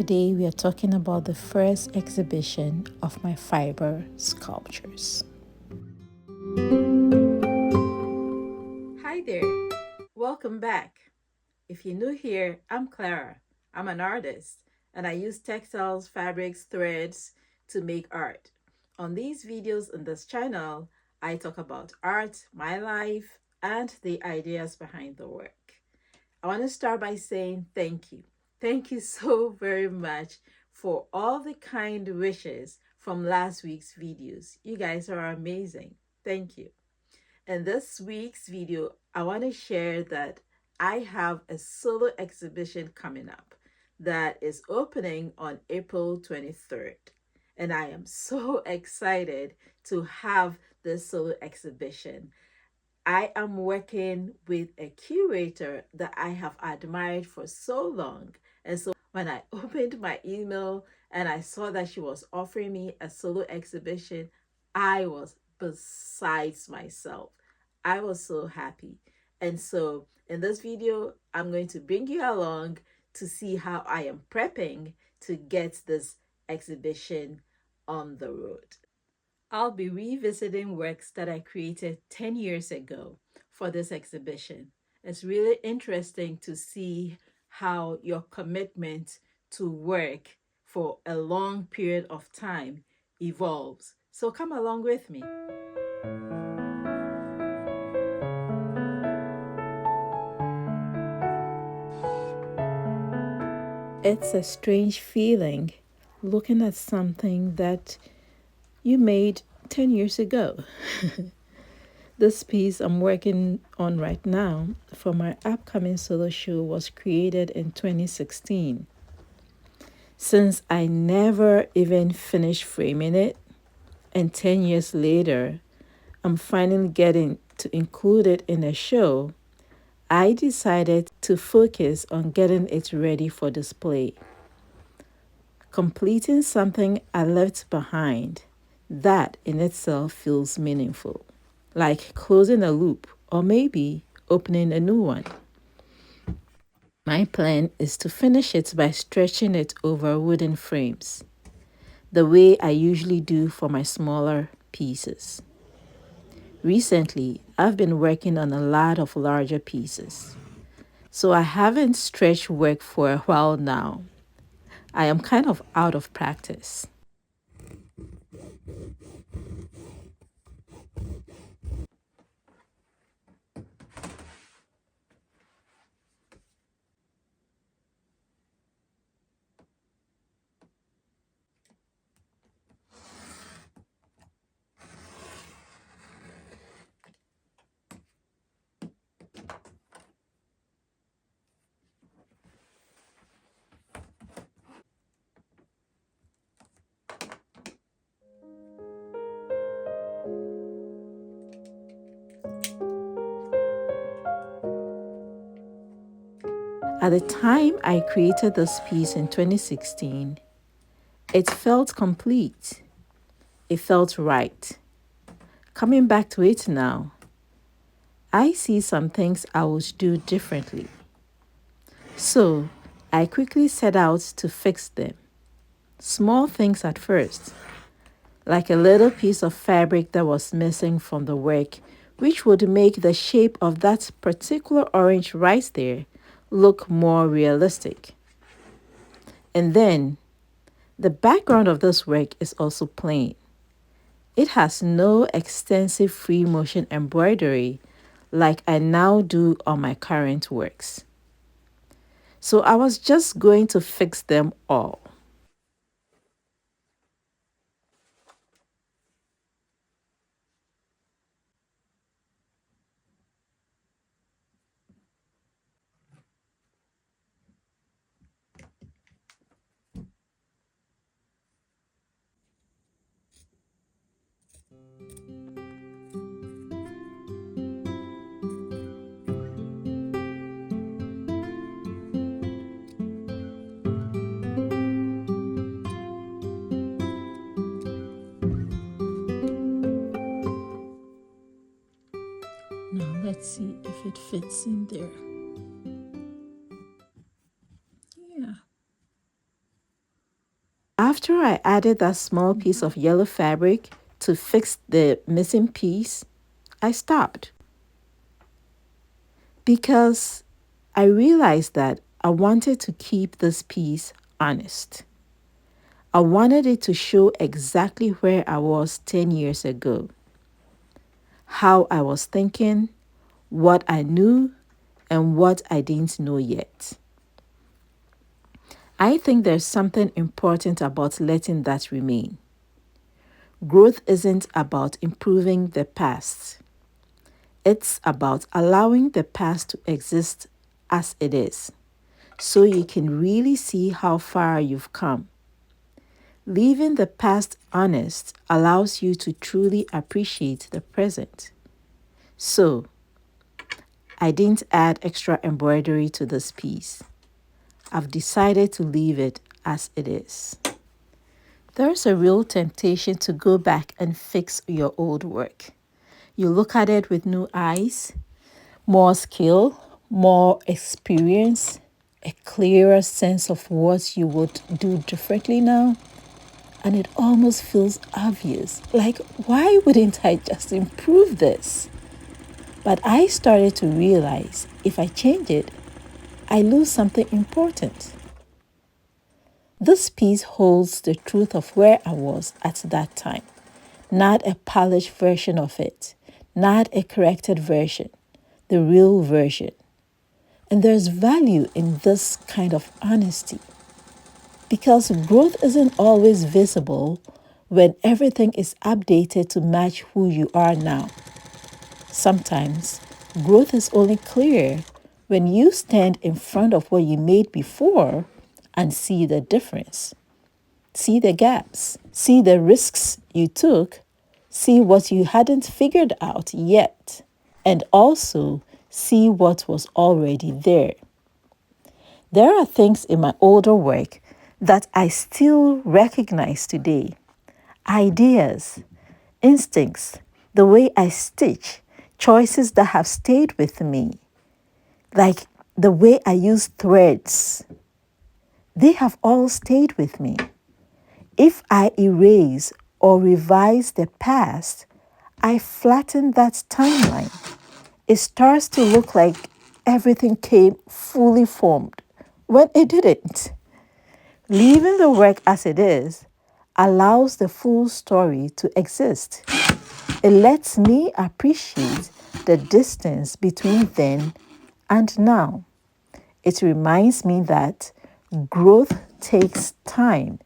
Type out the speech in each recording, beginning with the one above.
Today we are talking about the first exhibition of my fiber sculptures. Hi there, welcome back. If you're new here, I'm Clara. I'm an artist and I use textiles, fabrics, threads to make art. On these videos in this channel, I talk about art, my life, and the ideas behind the work. I want to start by saying thank you. Thank you so very much for all the kind wishes from last week's videos. You guys are amazing. Thank you. In this week's video, I want to share that I have a solo exhibition coming up that is opening on April 23rd. And I am so excited to have this solo exhibition. I am working with a curator that I have admired for so long. And so when I opened my email and I saw that she was offering me a solo exhibition, I was besides myself. I was so happy. And so in this video, I'm going to bring you along to see how I am prepping to get this exhibition on the road. I'll be revisiting works that I created 10 years ago for this exhibition. It's really interesting to see how your commitment to work for a long period of time evolves. So come along with me. It's a strange feeling looking at something that you made 10 years ago. This piece I'm working on right now for my upcoming solo show was created in 2016. Since I never even finished framing it, and 10 years later, I'm finally getting to include it in a show, I decided to focus on getting it ready for display. Completing something I left behind, that in itself feels meaningful, like closing a loop or maybe opening a new one. My plan is to finish it by stretching it over wooden frames, the way I usually do for my smaller pieces. Recently, I've been working on a lot of larger pieces, so I haven't stretched work for a while now. I am kind of out of practice. At the time I created this piece in 2016, it felt complete. It felt right. Coming back to it now, I see some things I would do differently. So I quickly set out to fix them. Small things at first, like a little piece of fabric that was missing from the work, which would make the shape of that particular orange right there look more realistic. And then, the background of this work is also plain. It has no extensive free motion embroidery like I now do on my current works. So I was just going to fix them all. Now let's see if it fits in there. Yeah. After I added that small piece of yellow fabric to fix the missing piece, I stopped because I realized that I wanted to keep this piece honest. I wanted it to show exactly where I was 10 years ago, how I was thinking, what I knew, and what I didn't know yet. I think there's something important about letting that remain. Growth isn't about improving the past. It's about allowing the past to exist as it is, so you can really see how far you've come. Leaving the past honest allows you to truly appreciate the present. So, I didn't add extra embroidery to this piece. I've decided to leave it as it is. There's a real temptation to go back and fix your old work. You look at it with new eyes, more skill, more experience, a clearer sense of what you would do differently now. And it almost feels obvious. Like, why wouldn't I just improve this? But I started to realize if I change it, I lose something important. This piece holds the truth of where I was at that time, not a polished version of it, not a corrected version, the real version. And there's value in this kind of honesty because growth isn't always visible when everything is updated to match who you are now. Sometimes growth is only clear when you stand in front of what you made before and see the difference. See the gaps, see the risks you took, see what you hadn't figured out yet, and also see what was already there. There are things in my older work that I still recognize today. Ideas, instincts, the way I stitch, choices that have stayed with me, like the way I use threads. They have all stayed with me. If I erase or revise the past, I flatten that timeline. It starts to look like everything came fully formed when it didn't. Leaving the work as it is allows the full story to exist. It lets me appreciate the distance between then and now. It reminds me that growth takes time,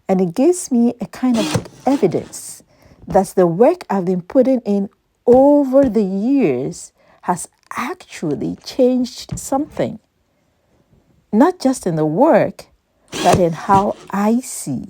and it gives me a kind of evidence that the work I've been putting in over the years has actually changed something. Not just in the work, but in how I see.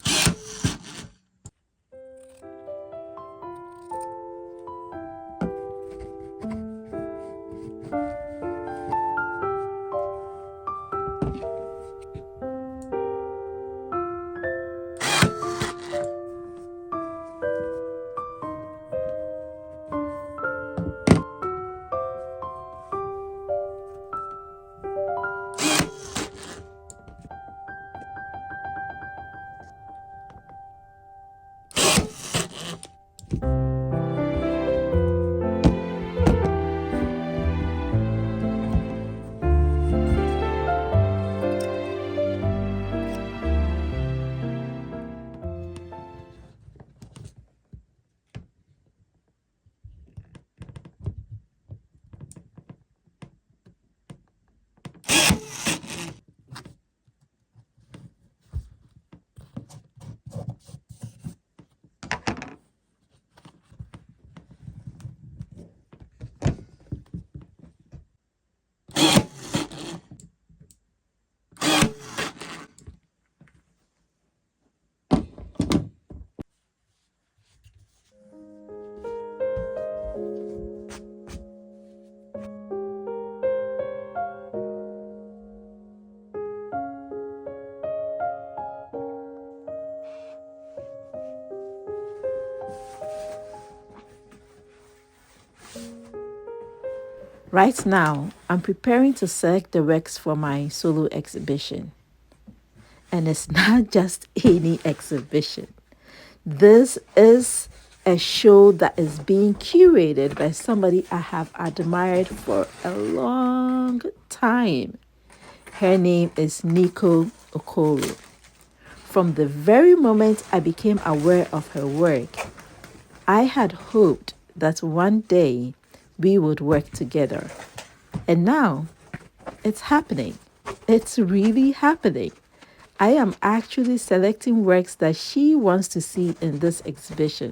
Right now, I'm preparing to select the works for my solo exhibition. And it's not just any exhibition. This is a show that is being curated by somebody I have admired for a long time. Her name is Nico Okoro. From the very moment I became aware of her work, I had hoped that one day we would work together. And now it's happening. It's really happening. I am actually selecting works that she wants to see in this exhibition.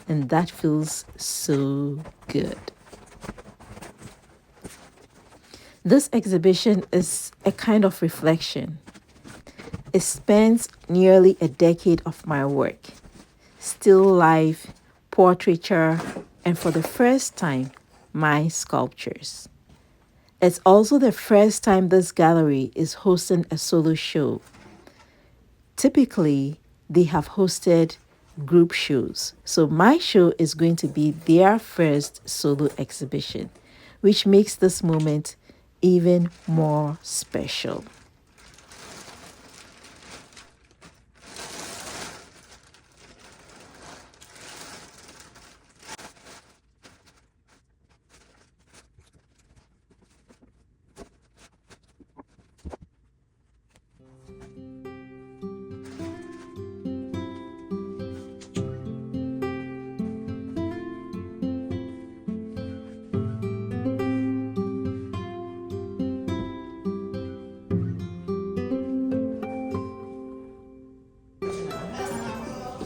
And that feels so good. This exhibition is a kind of reflection. It spans nearly a decade of my work, still life, portraiture, and for the first time, my sculptures. It's also the first time this gallery is hosting a solo show. Typically, they have hosted group shows. So my show is going to be their first solo exhibition, which makes this moment even more special.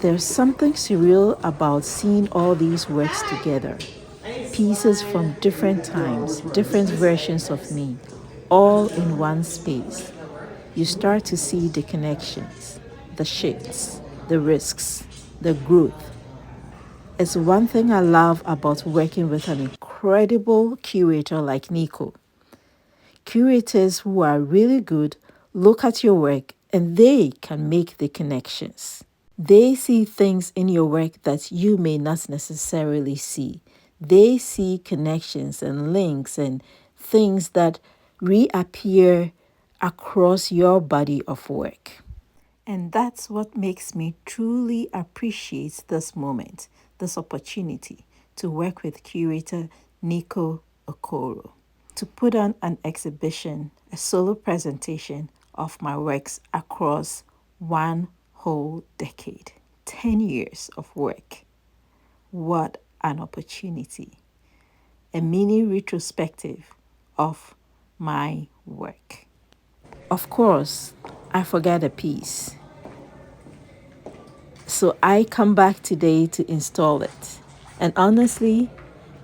There's something surreal about seeing all these works together. Pieces from different times, different versions of me, all in one space. You start to see the connections, the shifts, the risks, the growth. It's one thing I love about working with an incredible curator like Nico. Curators who are really good look at your work and they can make the connections. They see things in your work that you may not necessarily see. They see connections and links and things that reappear across your body of work. And that's what makes me truly appreciate this moment, this opportunity to work with curator Nico Okoro, to put on an exhibition, a solo presentation of my works across one whole decade, 10 years of work. What an opportunity. A mini retrospective of my work. Of course, I forgot a piece. So I come back today to install it. And honestly,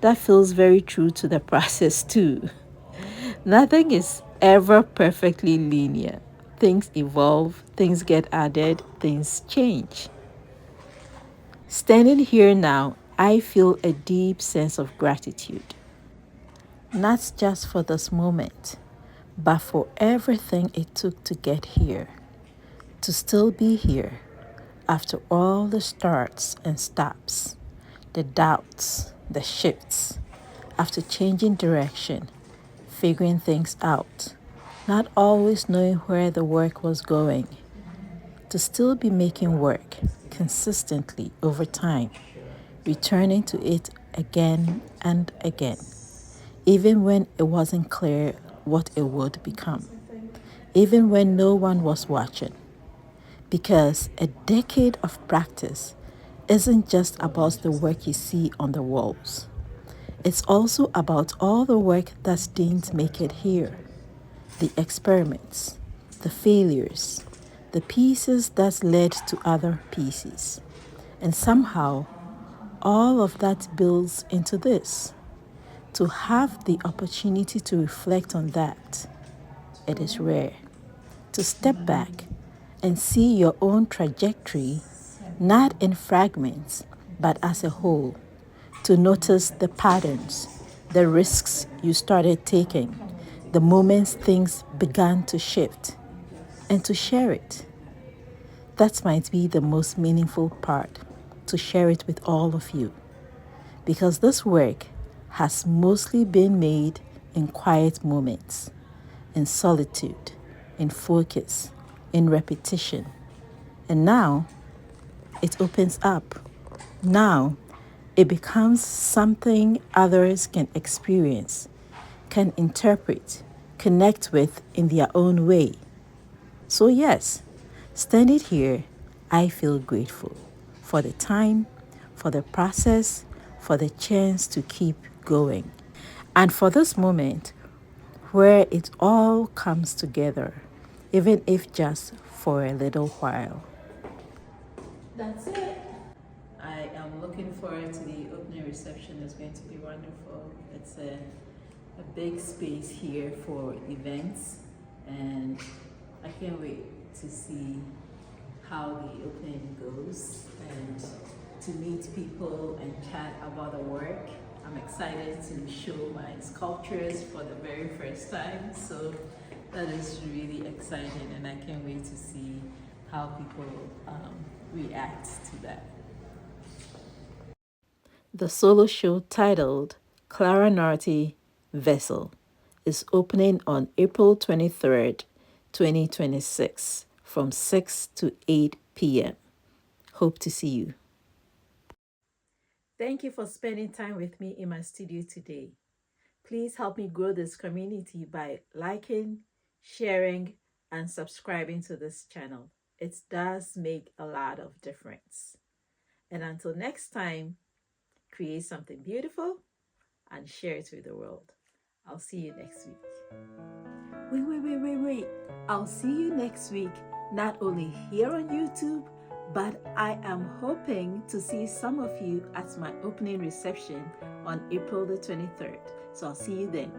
that feels very true to the process too. Nothing is ever perfectly linear. Things evolve, things get added, things change. Standing here now, I feel a deep sense of gratitude. Not just for this moment, but for everything it took to get here. To still be here after all the starts and stops, the doubts, the shifts, after changing direction, figuring things out, not always knowing where the work was going, to still be making work consistently over time, returning to it again and again, even when it wasn't clear what it would become, even when no one was watching. Because a decade of practice isn't just about the work you see on the walls. It's also about all the work that didn't make it here. The experiments, the failures, the pieces that led to other pieces. And somehow, all of that builds into this. To have the opportunity to reflect on that, it is rare. To step back and see your own trajectory, not in fragments, but as a whole. To notice the patterns, the risks you started taking, the moments things began to shift, and to share it. That might be the most meaningful part, to share it with all of you. Because this work has mostly been made in quiet moments, in solitude, in focus, in repetition. And now it opens up. Now it becomes something others can experience, can interpret, connect with in their own way. So, yes, standing here, I feel grateful for the time, for the process, for the chance to keep going, and for this moment where it all comes together, even if just for a little while. That's it. I am looking forward to the opening reception. It's going to be wonderful. It's a big space here for events, and I can't wait to see how the opening goes and to meet people and chat about the work. I'm excited to show my sculptures for the very first time, so that is really exciting, and I can't wait to see how people react to that. The solo show titled Clara Nartey Vessel is opening on April 23rd, 2026 from 6 to 8 p.m. Hope to see you. Thank you for spending time with me in my studio today. Please help me grow this community by liking, sharing, and subscribing to this channel. It does make a lot of difference. And until next time, create something beautiful and share it with the world. I'll see you next week. Wait. I'll see you next week, not only here on YouTube, but I am hoping to see some of you at my opening reception on April the 23rd. So I'll see you then.